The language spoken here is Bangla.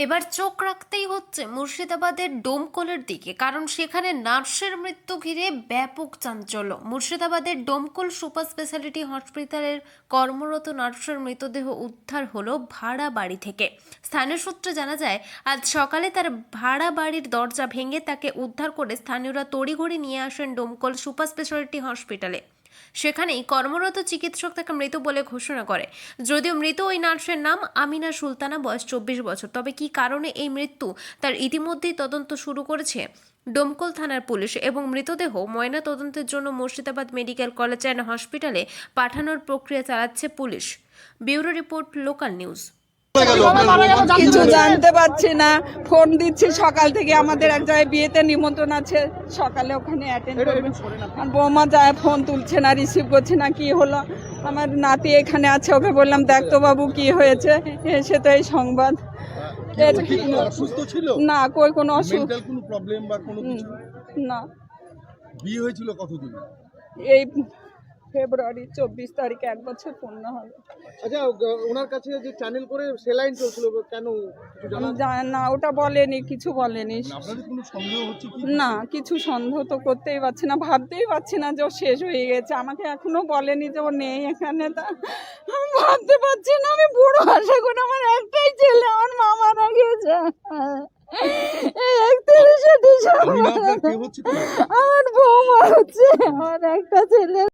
এবার চোখ রাখতেই হচ্ছে মুর্শিদাবাদের ডোমকলের দিকে, কারণ সেখানে নার্সের মৃত্যু ঘিরে ব্যাপক চাঞ্চল্য। মুর্শিদাবাদের ডোমকল সুপার স্পেশালিটি হসপিটালের কর্মরত নার্সের মৃতদেহ উদ্ধার হলো ভাড়া বাড়ি থেকে। স্থানীয় সূত্রে জানা যায়, আজ সকালে তার ভাড়া বাড়ির দরজা ভেঙে তাকে উদ্ধার করে স্থানীয়রা তড়িঘড়ি নিয়ে আসেন ডোমকল সুপার স্পেশালিটি হসপিটালে। সেখানেই কর্মরত চিকিৎসক তাকে মৃত বলে ঘোষণা করে। যদিও মৃত ওই নার্সের নাম আমিনা সুলতানা, বয়স 24 বছর। তবে কী কারণে এই মৃত্যু তার ইতিমধ্যেই তদন্ত শুরু করেছে ডোমকল থানার পুলিশ এবং মৃতদেহ ময়না তদন্তের জন্য মুর্শিদাবাদ মেডিকেল কলেজ অ্যান্ড হসপিটালে পাঠানোর প্রক্রিয়া চালাচ্ছে police. Bureau report, local news. কিছু জানতে পারছি না, ফোন দিচ্ছি সকাল থেকে। আমাদের এক জায়গায় বিয়েতে নিমন্ত্রণ আছে, সকালে ওখানে অ্যাটেন্ড করবে। আর বৌমা যায়, ফোন তুলছে না, রিসিভ করছে না। কি হলো? আমার নাতি এখানে আছে, ওকে বললাম দেখ তো বাবু কি হয়েছে। এসে তো এই সংবাদ। অসুস্থ ছিল না, কই কোনো অসুখ কোনো প্রবলেম বা কোনো কিছু? না। বিয়ে হয়েছিল কতদিন? এই ফেব্রুয়ারি 24 তারিখে 1 বছর পূর্ণ হবে। আচ্ছা, ওনার কাছে যে চ্যানেল করে সেলাইন চলছিল কেন কিছু জানা? না, ওটা বলেনি, কিছু বলেনি। আপনাদের কোনো সন্দেহ হচ্ছে কি? না, কিছু সন্দেহ তো করতেই পারছি না, ভাবতেই পারছি না যে ও শেষ হয়ে গেছে। আমাকে এখনো বলেনি যে ও নেই এখানে। তা আমি ভাবতে পারছি না। আমি বুড়ো আশা করে, আমার একটাই ছেলে, আমার মা মারা গেছে এই 31শে আমিনা আপনার কে ডিসেম্বর। হচ্ছে তো?